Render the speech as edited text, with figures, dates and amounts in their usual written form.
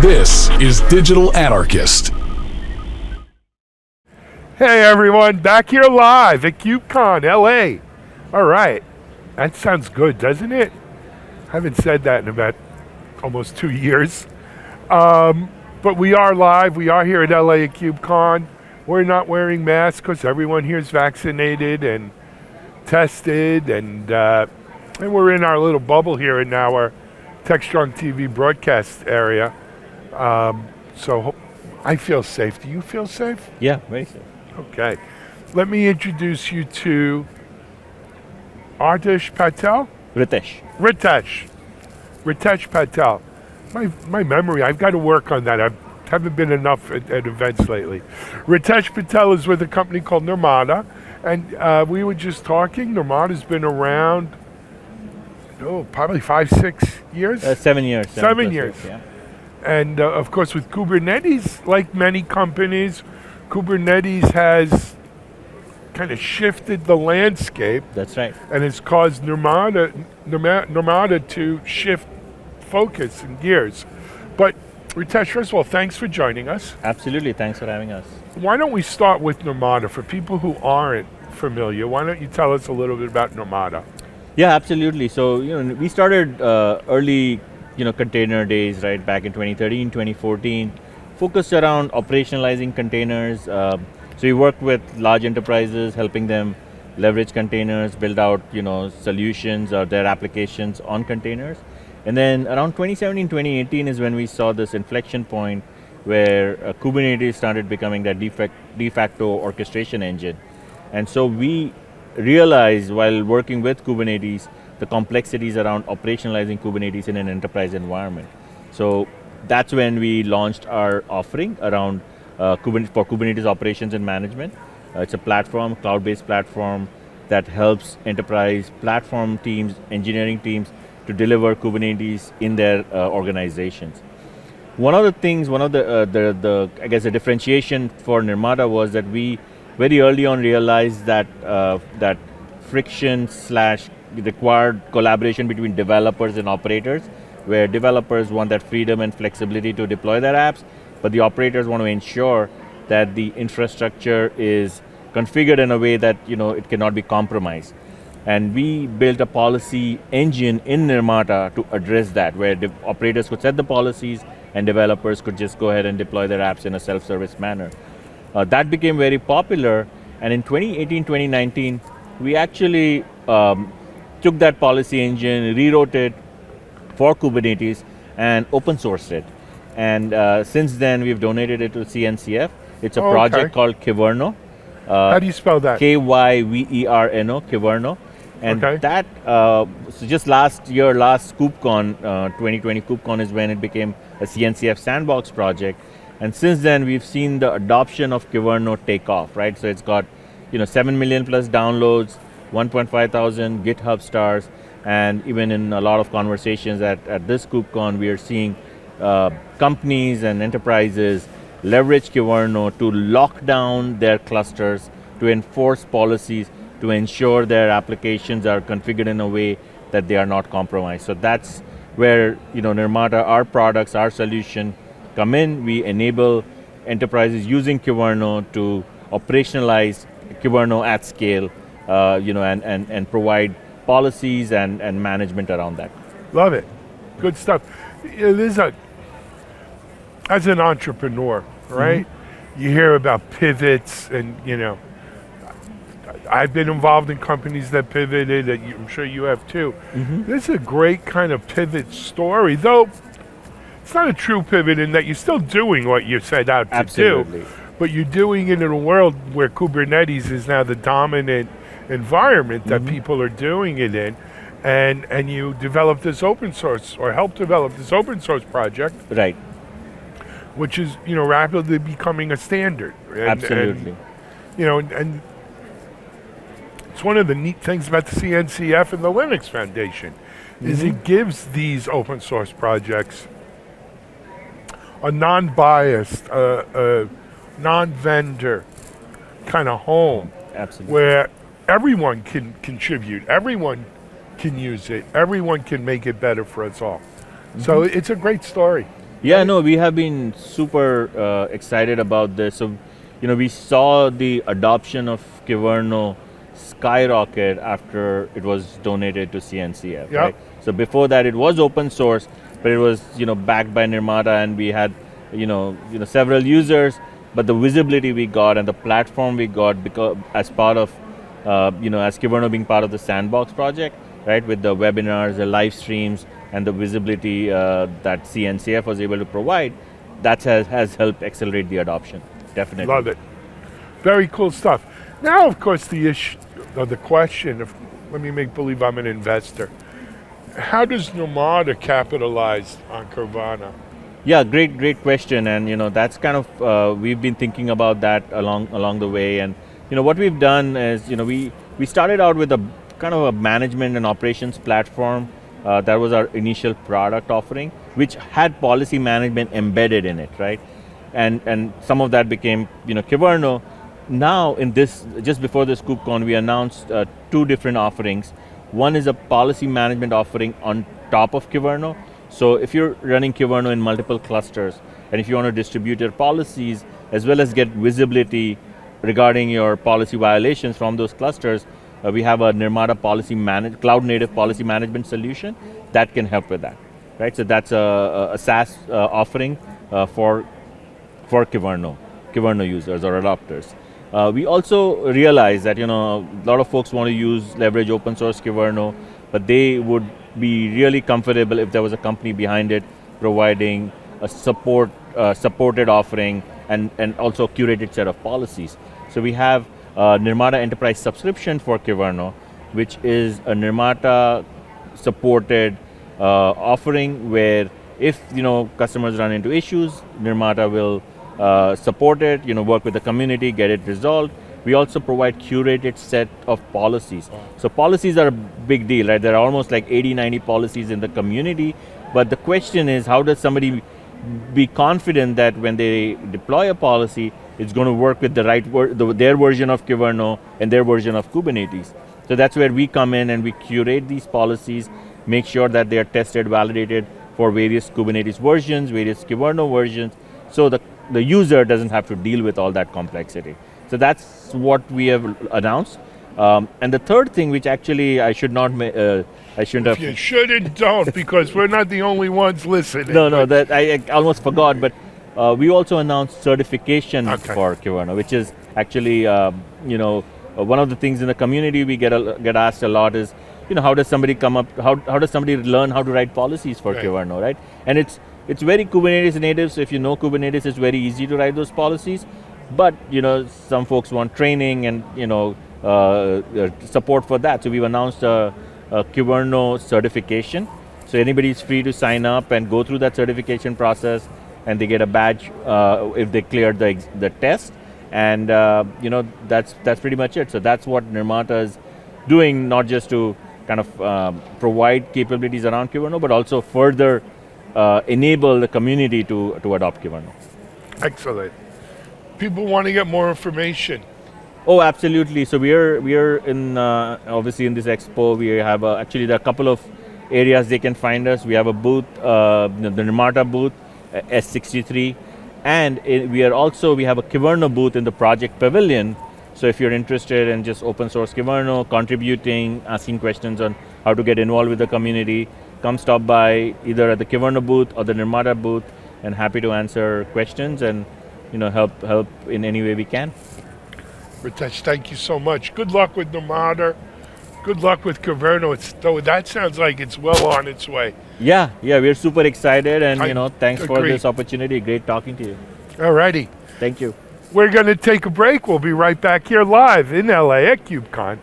This is Digital Anarchist. Hey everyone, back here live at KubeCon, LA. All right, that sounds good, doesn't it? I haven't said that in about almost 2 years. But we are live, we are here at LA at KubeCon. We're not wearing masks because everyone here is vaccinated and tested, and we're in our little bubble here in our TechStrong TV broadcast area. So I feel safe. Do you feel safe? Yeah, very safe. Okay. Let me introduce you to Ritesh Patel. Ritesh. Ritesh Patel. My memory, I've got to work on that. I haven't been enough at events lately. Ritesh Patel is with a company called Nirmata, and we were just talking. Nirmata's been around, probably 5-6 years? 7 years. 7 years. Yeah. And of course with Kubernetes, like many companies, Kubernetes has kind of shifted the landscape. That's right. And it's caused Nirmata to shift focus and gears. But Ritesh, first of all, thanks for joining us. Absolutely, thanks for having us. Why don't we start with Nirmata? For people who aren't familiar, why don't you tell us a little bit about Nirmata? Yeah, absolutely. So, we started early, container days, right, back in 2013, 2014, focused around operationalizing containers. So we worked with large enterprises, helping them leverage containers, build out, solutions or their applications on containers. And then around 2017, 2018 is when we saw this inflection point where Kubernetes started becoming that de facto orchestration engine. And so we realized while working with Kubernetes, the complexities around operationalizing Kubernetes in an enterprise environment. So that's when we launched our offering around for Kubernetes operations and management. It's a platform, cloud-based platform that helps enterprise platform teams, engineering teams to deliver Kubernetes in their organizations. One of the I guess the differentiation for Nirmata was that we very early on realized that that friction / required collaboration between developers and operators, where developers want that freedom and flexibility to deploy their apps, but the operators want to ensure that the infrastructure is configured in a way that it cannot be compromised. And we built a policy engine in Nirmata to address that, where the operators could set the policies and developers could just go ahead and deploy their apps in a self-service manner. That became very popular, and in 2018, 2019, we actually took that policy engine, rewrote it for Kubernetes, and open sourced it. And since then, we've donated it to CNCF. It's a project called Kyverno. How do you spell that? Kyverno, Kyverno. And that, so just last KubeCon, 2020 KubeCon is when it became a CNCF sandbox project. And since then, we've seen the adoption of Kyverno take off, right? So it's got 7 million plus downloads, 1.5 thousand GitHub stars, and even in a lot of conversations at this KubeCon, we are seeing companies and enterprises leverage Kyverno to lock down their clusters, to enforce policies, to ensure their applications are configured in a way that they are not compromised. So that's where Nirmata, our products, our solution come in. We enable enterprises using Kyverno to operationalize Kyverno at scale, and provide policies and management around that. Love it. Good stuff. As an entrepreneur, right? Mm-hmm. You hear about pivots, and I've been involved in companies that pivoted, and I'm sure you have too. Mm-hmm. This is a great kind of pivot story, though it's not a true pivot in that you're still doing what you set out to do, but you're doing it in a world where Kubernetes is now the dominant environment that people are doing it in, and you developed this open source, or helped develop this open source project, right? Which is rapidly becoming a standard. Absolutely. And it's one of the neat things about the CNCF and the Linux Foundation, is it gives these open source projects a non-biased, non-vendor kind of home. Absolutely. Where everyone can contribute, everyone can use it, everyone can make it better for us all. So it's a great story. Yeah, right? no, we have been super excited about this. So, we saw the adoption of Kyverno skyrocket after it was donated to CNCF, Yep. right? So before that, it was open source, but it was backed by Nirmata, and we had several users. But the visibility we got and the platform we got because as part of as Kyverno being part of the Sandbox project, right, with the webinars, the live streams, and the visibility that CNCF was able to provide, that has helped accelerate the adoption. Definitely. Love it. Very cool stuff. Now, of course, the issue, the question, if, let me make believe I'm an investor. How does Nirmata capitalize on Kyverno? Yeah, great question, and that's kind of we've been thinking about that along the way, and what we've done is we started out with a kind of a management and operations platform. That was our initial product offering, which had policy management embedded in it, right? And some of that became Kyverno. Now in this, just before this KubeCon, we announced two different offerings. One is a policy management offering on top of Kyverno. So if you're running Kyverno in multiple clusters, and if you want to distribute your policies as well as get visibility regarding your policy violations from those clusters, we have a Nirmata cloud native policy management solution that can help with that, right? So that's a SaaS offering for Kyverno users or adopters. We also realize that a lot of folks want to leverage open source Kyverno, but they would be really comfortable if there was a company behind it providing a supported offering and also a curated set of policies. So we have a Nirmata Enterprise subscription for Kyverno, which is a Nirmata supported offering where if customers run into issues, Nirmata will support it, work with the community, get it resolved. We also provide curated set of policies. So policies are a big deal, right? There are almost like 80, 90 policies in the community. But the question is, how does somebody be confident that when they deploy a policy, it's going to work with the their version of Kyverno and their version of Kubernetes? So that's where we come in and we curate these policies, make sure that they are tested, validated for various Kubernetes versions, various Kyverno versions, so the user doesn't have to deal with all that complexity. So that's what we have announced. And the third thing, which actually I should not, I shouldn't have. You should and don't, because we're not the only ones listening. No, that I almost forgot. But we also announced certification for Kyverno, which is actually, one of the things in the community we get asked a lot is, how does somebody how does somebody learn how to write policies for Kyverno, right? And it's very Kubernetes native. So if you know Kubernetes, it's very easy to write those policies. But some folks want training and support for that. So we've announced a Kyverno certification. So anybody is free to sign up and go through that certification process, and they get a badge if they cleared the test. And that's pretty much it. So that's what Nirmata is doing, not just to kind of provide capabilities around Kyverno, but also further enable the community to adopt Kyverno. Excellent. People want to get more information. Oh, absolutely. So we are in obviously in this expo. We have actually there are a couple of areas they can find us. We have a booth, the Nirmata booth, S63, and we have a Kyverno booth in the Project Pavilion. So if you're interested in just open source Kyverno, contributing, asking questions on how to get involved with the community, come stop by either at the Kyverno booth or the Nirmata booth, and happy to answer questions and help in any way we can. Ritesh, thank you so much. Good luck with Nirmata. Good luck with Kyverno. That sounds like it's well on its way. Yeah, we're super excited, and thanks for agree. this opportunity. Great talking to you. Alrighty. Thank you. We're going to take a break. We'll be right back here live in LA at KubeCon.